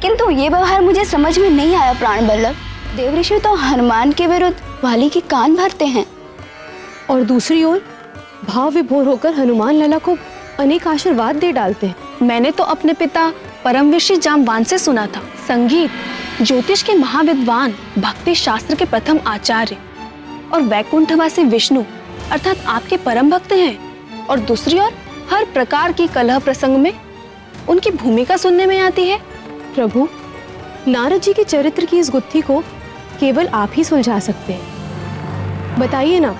किंतु ये व्यवहार मुझे समझ में नहीं आया प्राण बल्लभ। देवऋषि तो हनुमान के विरुद्ध वाली के कान भरते हैं और दूसरी ओर भाव विभोर होकर हनुमान लला को अनेक आशीर्वाद दे डालते हैं। मैंने तो अपने पिता परमऋषि जाम्बवान से सुना था, संगीत ज्योतिष के महाविद्वान, भक्ति शास्त्र के प्रथम आचार्य और वैकुंठवासी विष्णु अर्थात आपके परम भक्त हैं। और दूसरी ओर हर प्रकार की कलह प्रसंग में उनकी भूमिका सुनने में आती है। प्रभु, नारद जी के चरित्र की इस गुत्थी को केवल आप ही सुलझा सकते हैं। बताइए ना,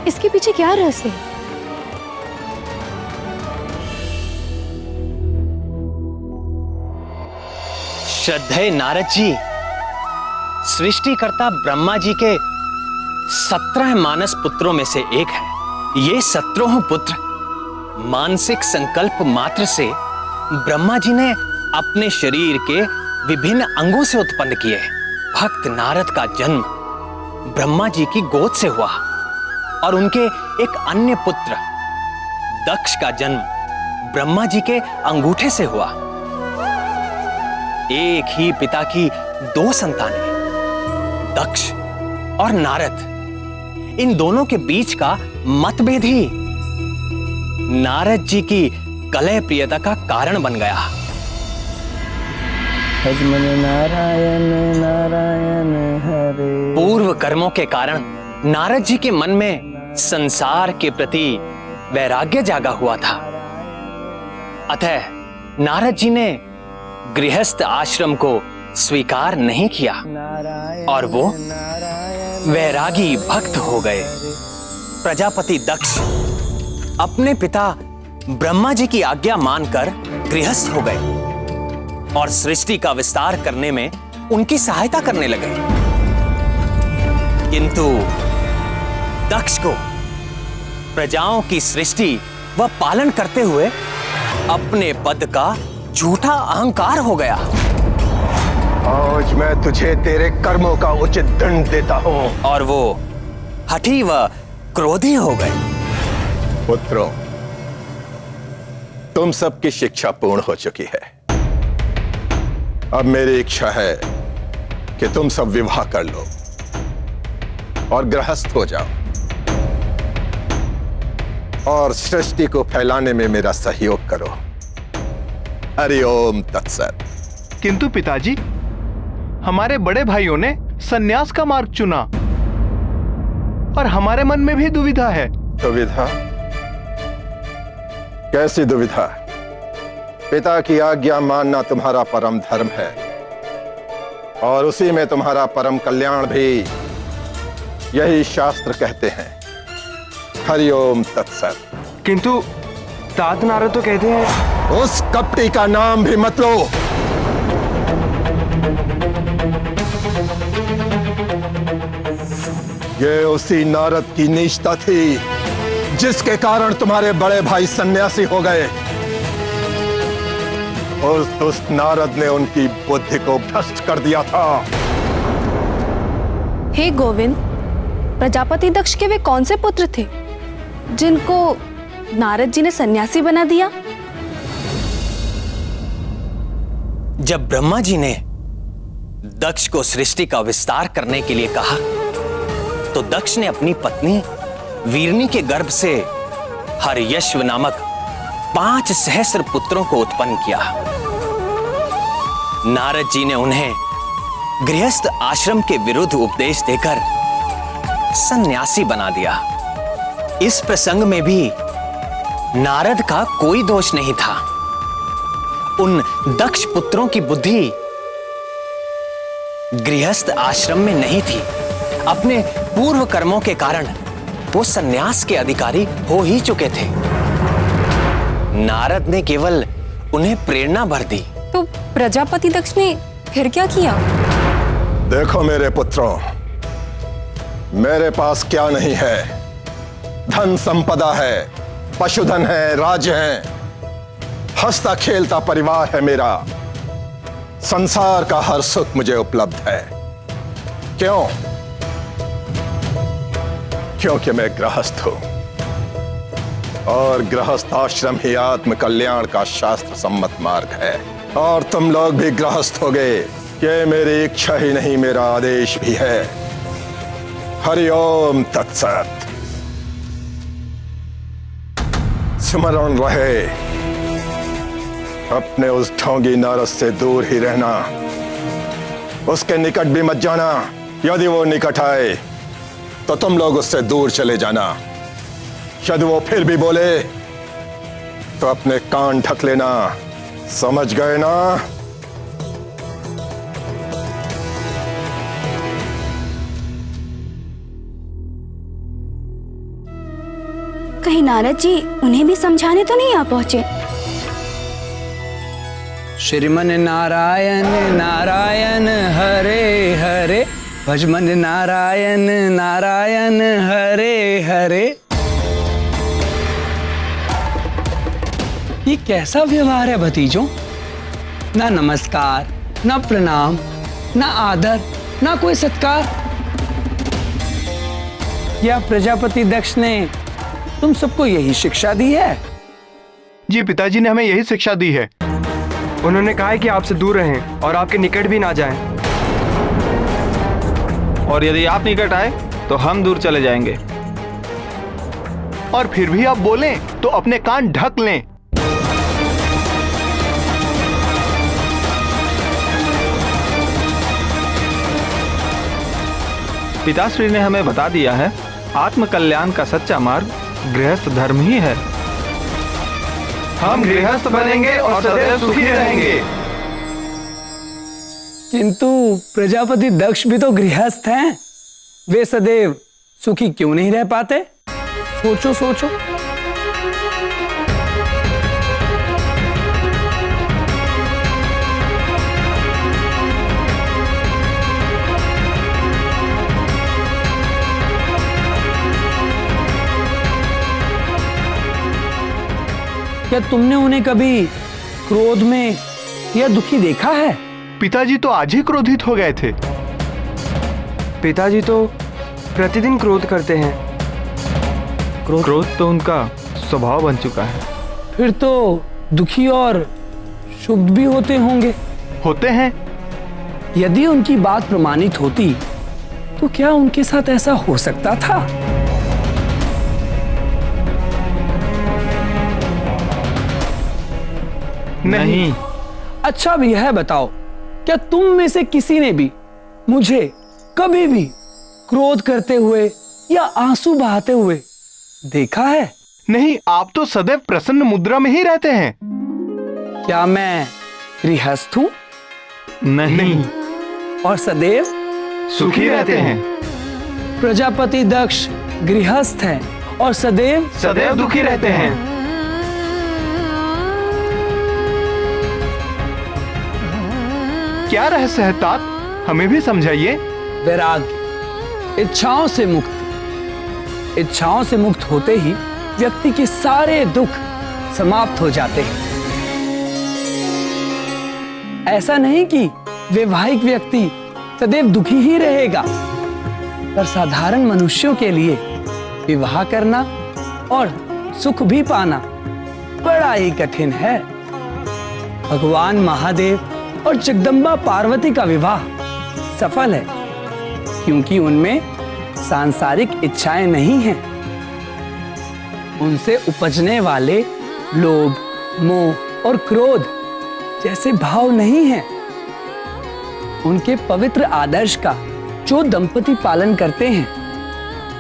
इसके पीछे क्या रहस्य है? श्रद्धेय नारद जी, सृष्टिकर्ता ब्रह्मा जी के 17 मानस पुत्रों में से एक है। ये 17 पुत्र मानसिक संकल्प मात्र से ब्रह्मा जी ने अपने शरीर के विभिन्न अंगों से उत्पन्न किए। भक्त नारद का जन्म ब्रह्मा जी की गोद से हुआ और उनके एक अन्य पुत्र दक्ष का जन्म ब्रह्मा जी के अंगूठे से हुआ। एक ही पिता की 2 संतानें, दक्ष और नारद, इन दोनों के बीच का मतभेद ही नारद जी की कलह प्रियता का कारण बन गया। नारायण नारायण हरे। पूर्व कर्मों के कारण नारद जी के मन में संसार के प्रति वैराग्य जागा हुआ था। अतः नारद जी ने गृहस्थ आश्रम को स्वीकार नहीं किया और वो वैरागी भक्त हो गए। प्रजापति दक्ष अपने पिता ब्रह्मा जी की आज्ञा मानकर गृहस्थ हो गए और सृष्टि का विस्तार करने में उनकी सहायता करने लगे। किंतु दक्ष को प्रजाओं की सृष्टि व पालन करते हुए अपने पद का झूठा अहंकार हो गया। आज मैं तुझे तेरे कर्मों का उचित दंड देता हूं। और वो हठी व क्रोधी हो गए। पुत्रों, तुम सबकी शिक्षा पूर्ण हो चुकी है। अब मेरी इच्छा है कि तुम सब विवाह कर लो और गृहस्थ हो जाओ और सृष्टि को फैलाने में मेरा सहयोग करो। हरि ओम तत्सत। किंतु पिताजी, हमारे बड़े भाइयों ने सन्यास का मार्ग चुना और हमारे मन में भी दुविधा है। दुविधा? कैसी दुविधा? पिता की आज्ञा मानना तुम्हारा परम धर्म है और उसी में तुम्हारा परम कल्याण भी, यही शास्त्र कहते हैं। हरि ओम तत्सत। किंतु तात नारद तो कहते हैं। उस कपटी का नाम भी मत लो। ये उसी नारद की नीचता थी जिसके कारण तुम्हारे बड़े भाई सन्यासी हो गए। उस नारद ने उनकी बुद्धि को भ्रष्ट कर दिया था। हे गोविंद, प्रजापति दक्ष के वे कौन से पुत्र थे जिनको नारद जी ने सन्यासी बना दिया? जब ब्रह्मा जी ने दक्ष को सृष्टि का विस्तार करने के लिए कहा तो दक्ष ने अपनी पत्नी वीरनी के गर्भ से हर्यश्व नामक 5 सहस्र पुत्रों को उत्पन्न किया। नारद जी ने उन्हें गृहस्थ आश्रम के विरुद्ध उपदेश देकर सन्यासी बना दिया। इस प्रसंग में भी नारद का कोई दोष नहीं था। उन दक्ष पुत्रों की बुद्धि गृहस्थ आश्रम में नहीं थी। अपने पूर्व कर्मों के कारण वो सन्यास के अधिकारी हो ही चुके थे। नारद ने केवल उन्हें प्रेरणा भर दी। तो प्रजापति दक्ष ने फिर क्या किया? देखो मेरे पुत्रों, मेरे पास क्या नहीं है। धन संपदा है, पशुधन है, राज्य है, हंसता खेलता परिवार है मेरा। संसार का हर सुख मुझे उपलब्ध है। क्यों? क्योंकि मैं गृहस्थ हूं और गृहस्थ आश्रम ही आत्म कल्याण का शास्त्र सम्मत मार्ग है। और तुम लोग भी गृहस्थ हो गए। ये मेरी इच्छा ही नहीं, मेरा आदेश भी है। हरिओम तत्सत। स्मरण रहे, अपने उस ढोंगी नारद से दूर ही रहना, उसके निकट भी मत जाना। यदि वो निकट आए तो तुम लोग उससे दूर चले जाना। यदि वो फिर भी बोले तो अपने कान ढक लेना। समझ गए ना? कहीं नारद जी उन्हें भी समझाने तो नहीं आ पहुंचे? श्रीमन नारायण नारायण हरे हरे, भजमन नारायण नारायण हरे हरे। ये कैसा व्यवहार है भतीजों? ना नमस्कार, ना प्रणाम, ना आदर, ना कोई सत्कार। क्या प्रजापति दक्ष ने तुम सबको यही शिक्षा दी है? जी, पिताजी ने हमें यही शिक्षा दी है। उन्होंने कहा है कि आपसे दूर रहें और आपके निकट भी ना जाएं। और यदि आप निकट आए तो हम दूर चले जाएंगे। और फिर भी आप बोलें तो अपने कान ढक लें। पिताश्री ने हमें बता दिया है, आत्म कल्याण का सच्चा मार्ग गृहस्थ धर्म ही है। हम गृहस्थ बनेंगे और सदैव सुखी रहेंगे। किंतु प्रजापति दक्ष भी तो गृहस्थ हैं। वे सदैव सुखी क्यों नहीं रह पाते? सोचो सोचो। क्या तुमने उन्हें कभी क्रोध में या दुखी देखा है? पिताजी तो आज ही क्रोधित हो गए थे। पिताजी तो प्रतिदिन क्रोध करते हैं। क्रोध तो उनका स्वभाव बन चुका है। फिर तो दुखी और शुभ भी होते होंगे। होते हैं। यदि उनकी बात प्रमाणित होती तो क्या उनके साथ ऐसा हो सकता था? नहीं। अच्छा अब यह बताओ, क्या तुम में से किसी ने भी मुझे कभी भी क्रोध करते हुए या आंसू बहाते हुए देखा है? नहीं, आप तो सदैव प्रसन्न मुद्रा में ही रहते हैं। क्या मैं गृहस्थ हूं? नहीं। और सदैव सुखी रहते हैं। प्रजापति दक्ष गृहस्थ हैं और सदैव दुखी रहते हैं। क्या रहस्य है तात? हमें भी समझाइए। वैराग्य, इच्छाओं से मुक्त होते ही व्यक्ति के सारे दुख समाप्त हो जाते हैं। ऐसा नहीं कि वैवाहिक व्यक्ति सदैव दुखी ही रहेगा, पर साधारण मनुष्यों के लिए विवाह करना और सुख भी पाना बड़ा ही कठिन है। भगवान महादेव और जगदम्बा पार्वती का विवाह सफल है क्योंकि उनमें सांसारिक इच्छाएं नहीं हैं। उनसे उपजने वाले लोभ, मोह और क्रोध जैसे भाव नहीं हैं। उनके पवित्र आदर्श का जो दंपति पालन करते हैं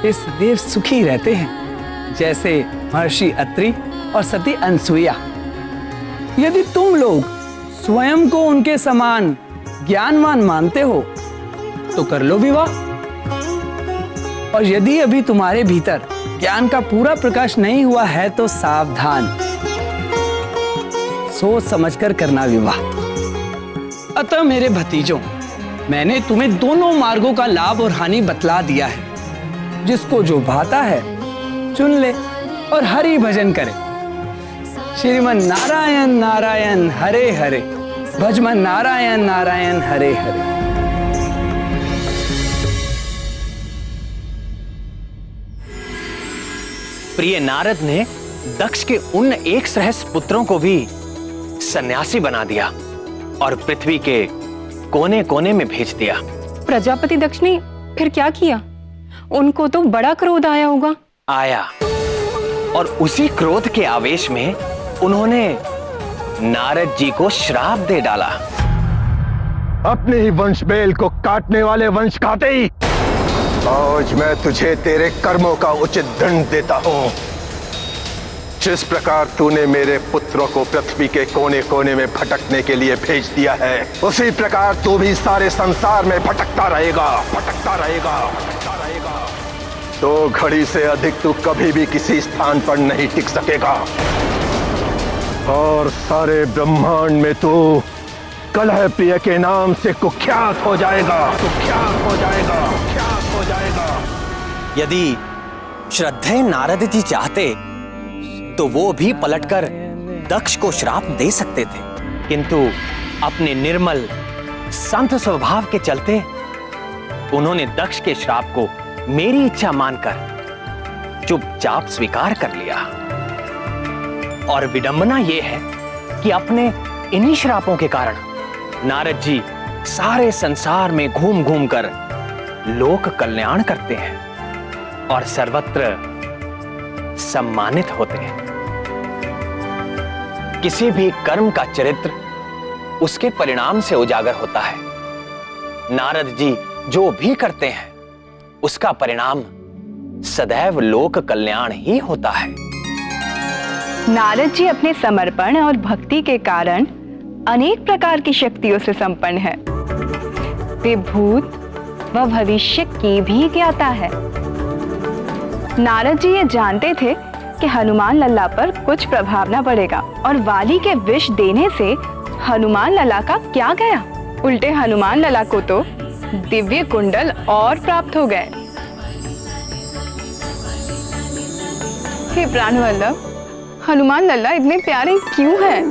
वे सदैव सुखी रहते हैं, जैसे महर्षि अत्रि और सती अनसुईया। यदि तुम लोग स्वयं को उनके समान ज्ञानवान मानते हो तो कर लो विवाह। और यदि अभी तुम्हारे भीतर ज्ञान का पूरा प्रकाश नहीं हुआ है तो सावधान, सोच समझकर करना विवाह। अतः मेरे भतीजों, मैंने तुम्हें दोनों मार्गों का लाभ और हानि बतला दिया है। जिसको जो भाता है चुन ले और हरि भजन करे। श्रीमन नारायण नारायण हरे हरे, भजमन नारायण नारायण हरे हरे। प्रिय नारद ने दक्ष के उन 1 सहस्त्र पुत्रों को भी सन्यासी बना दिया और पृथ्वी के कोने कोने में भेज दिया। प्रजापति दक्ष ने फिर क्या किया? उनको तो बड़ा क्रोध आया होगा। आया, और उसी क्रोध के आवेश में उन्होंने नारद जी को श्राप दे डाला। अपने ही वंश बेल को काटने वाले वंश खाते ही आज मैं तुझे तेरे कर्मों का उचित दंड देता हूं। जिस प्रकार तूने मेरे पुत्रों को पृथ्वी के कोने कोने में भटकने के लिए भेज दिया है, उसी प्रकार तू भी सारे संसार में भटकता रहेगा, भटकता रहेगा, भटकता रहेगा। तो घड़ी से अधिक तू कभी भी किसी स्थान पर नहीं टिक सकेगा और सारे ब्रह्मांड में तू कलह प्रिय के नाम से कुख्यात हो जाएगा, कुख्यात हो जाएगा, कुख्यात हो जाएगा। यदि श्रद्धेय नारद जी चाहते तो वो भी पलटकर दक्ष को श्राप दे सकते थे, किंतु अपने निर्मल संत स्वभाव के चलते उन्होंने दक्ष के श्राप को मेरी इच्छा मानकर चुपचाप स्वीकार कर लिया। और विडंबना यह है कि अपने इन्हीं श्रापों के कारण नारद जी सारे संसार में घूम घूम कर लोक कल्याण करते हैं और सर्वत्र सम्मानित होते हैं। किसी भी कर्म का चरित्र उसके परिणाम से उजागर होता है। नारद जी जो भी करते हैं उसका परिणाम सदैव लोक कल्याण ही होता है। नारद जी अपने समर्पण और भक्ति के कारण अनेक प्रकार की शक्तियों से संपन्न है। वे भूत व भविष्य की भी ज्ञाता है। नारद जी ये जानते थे कि हनुमान लल्ला पर कुछ प्रभाव न पड़ेगा और वाली के विष देने से हनुमान लल्ला का क्या गया, उल्टे हनुमान लल्ला को तो दिव्य कुंडल और प्राप्त हो गए। हे प्राणवल्लभ, हनुमान लल्ला इतने प्यारे क्यों हैं?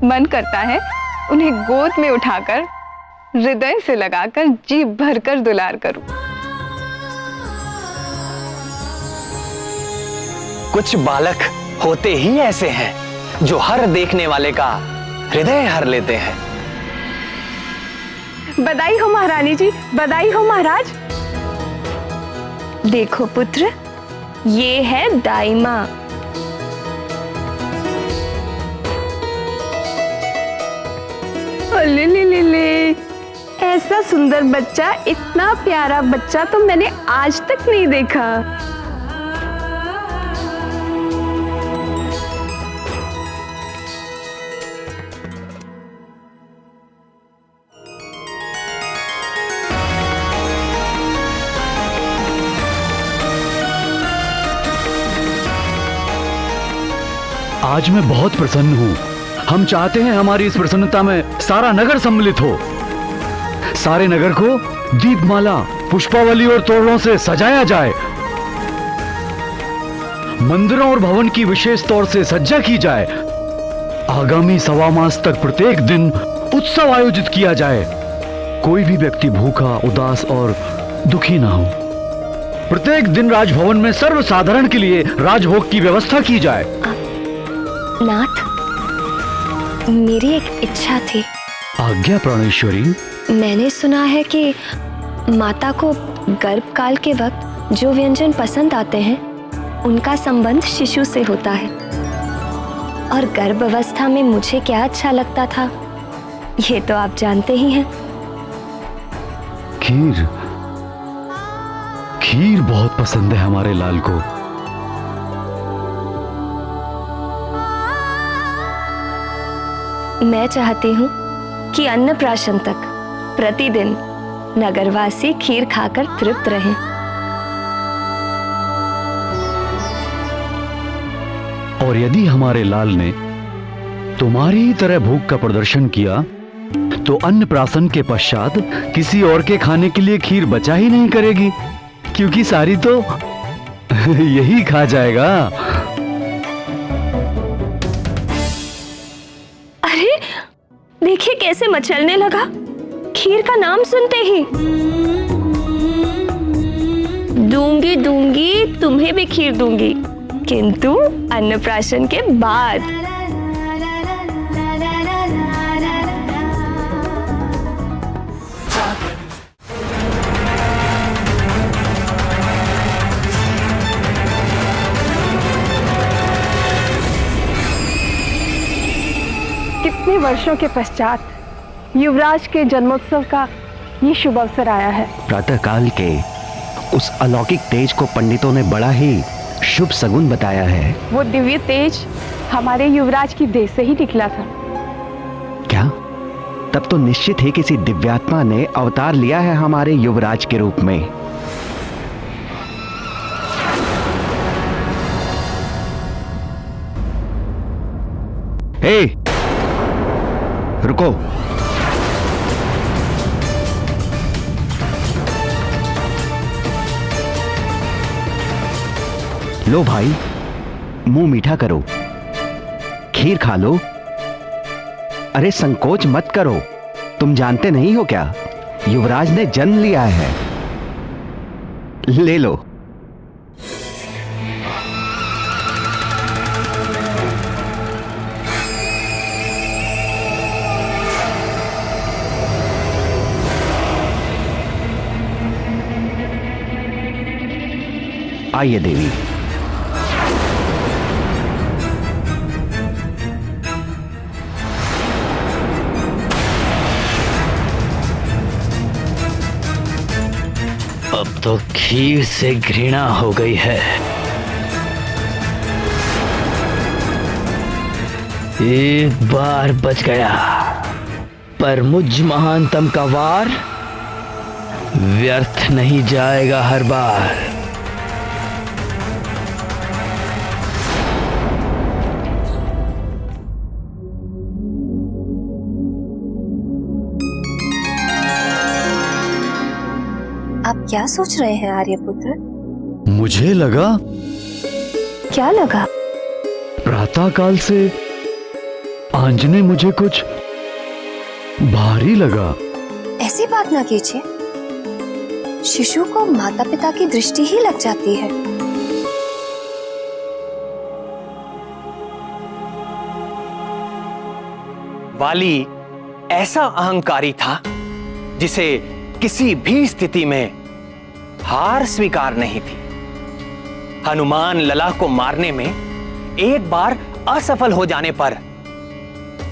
मन करता है उन्हें गोद में उठाकर हृदय से लगाकर जी भरकर दुलार करूं। कुछ बालक होते ही ऐसे हैं जो हर देखने वाले का हृदय हर लेते हैं। बधाई हो महारानी जी, बधाई हो महाराज। देखो पुत्र, ये है दाई माँ। ले ले ले ले, ऐसा सुंदर बच्चा, इतना प्यारा बच्चा तो मैंने आज तक नहीं देखा। आज मैं बहुत प्रसन्न हूँ। हम चाहते हैं हमारी इस प्रसन्नता में सारा नगर सम्मिलित हो। सारे नगर को दीपमाला, पुष्पावली और तोरणों से सजाया जाए। मंदिरों और भवन की विशेष तौर से सज्जा की जाए। आगामी 1.25 मास तक प्रत्येक दिन उत्सव आयोजित किया जाए। कोई भी व्यक्ति भूखा, उदास और दुखी ना हो। प्रत्येक दिन राजभवन में सर्वसाधारण के लिए राजभोग की व्यवस्था की जाए। नाथ, मेरी एक इच्छा थी। आज्ञा प्राणेश्वरी। मैंने सुना है कि माता को गर्भकाल के वक्त जो व्यंजन पसंद आते हैं उनका संबंध शिशु से होता है, और गर्भ अवस्था में मुझे क्या अच्छा लगता था ये तो आप जानते ही हैं। खीर, खीर बहुत पसंद है हमारे लाल को। मैं चाहती हूँ कि अन्नप्राशन तक प्रतिदिन नगरवासी खीर खाकर तृप्त रहें। और यदि हमारे लाल ने तुम्हारी ही तरह भूख का प्रदर्शन किया तो अन्नप्राशन के पश्चात किसी और के खाने के लिए खीर बचा ही नहीं करेगी, क्योंकि सारी तो यही खा जाएगा। अरे देखिए कैसे मचलने लगा खीर का नाम सुनते ही। दूंगी दूंगी, तुम्हें भी खीर दूंगी, किंतु अन्नप्राशन के बाद। वर्षों के पश्चात युवराज के जन्मोत्सव का ये शुभ अवसर आया है। प्रातःकाल के उस अलौकिक तेज को पंडितों ने बड़ा ही शुभ सगुन बताया है। वो दिव्य तेज हमारे युवराज की देह से ही निकला था। क्या? तब तो निश्चित ही किसी दिव्यात्मा ने अवतार लिया है हमारे युवराज के रूप में। हे, रुको। लो भाई, मुंह मीठा करो, खीर खा लो। अरे संकोच मत करो, तुम जानते नहीं हो क्या, युवराज ने जन्म लिया है। ले लो। आइए देवी। अब तो खीर से घृणा हो गई है। एक बार बच गया, पर मुझ महानतम का वार व्यर्थ नहीं जाएगा हर बार। आप क्या सोच रहे हैं आर्यपुत्र? मुझे लगा, क्या लगा? प्रातःकाल से आंजने मुझे कुछ भारी लगा। ऐसी बात ना कीजिए, शिशु को माता पिता की दृष्टि ही लग जाती है। वाली ऐसा अहंकारी था जिसे किसी भी स्थिति में हार स्वीकार नहीं थी। हनुमान लला को मारने में एक बार असफल हो जाने पर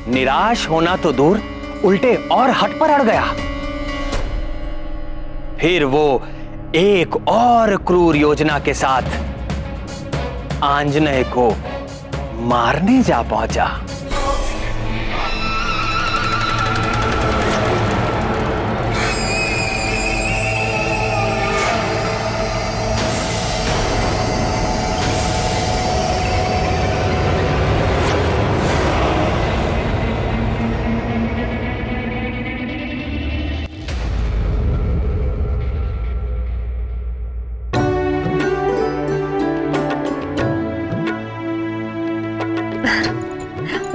निराश होना तो दूर, उल्टे और हट पर अड़ गया। फिर वो एक और क्रूर योजना के साथ आंजनेय को मारने जा पहुंचा।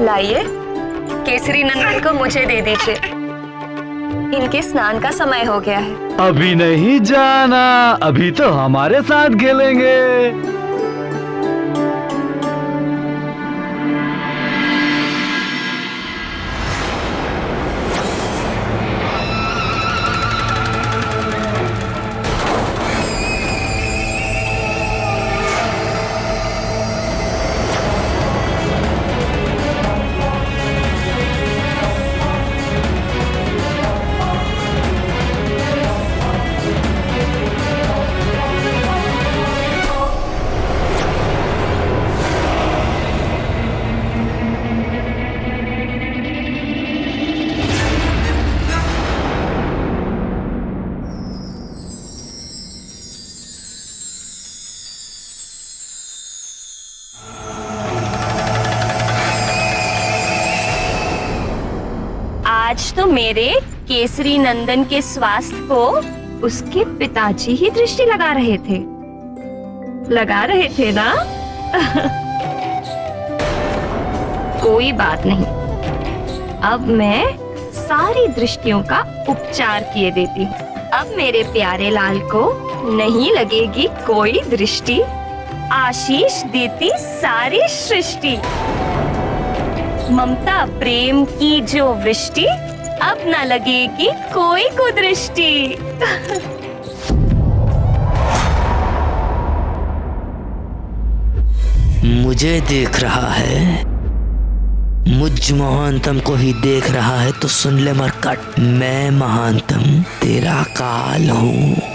लाइए, केसरी नंदन को मुझे दे दीजिए। इनके स्नान का समय हो गया है। अभी नहीं जाना, अभी तो हमारे साथ खेलेंगे। आज तो मेरे केसरी नंदन के स्वास्थ्य को उसके पिताजी ही दृष्टि लगा रहे थे ना? कोई बात नहीं, अब मैं सारी दृष्टियों का उपचार किए देती हूँ। अब मेरे प्यारे लाल को नहीं लगेगी कोई दृष्टि, आशीष देती सारी सृष्टि। ममता प्रेम की जो वृष्टि, अब न लगेगी कोई कुदृष्टि। मुझे देख रहा है, मुझ महानतम को ही देख रहा है तो सुन ले मरकट, मैं महानतम तेरा काल हूँ।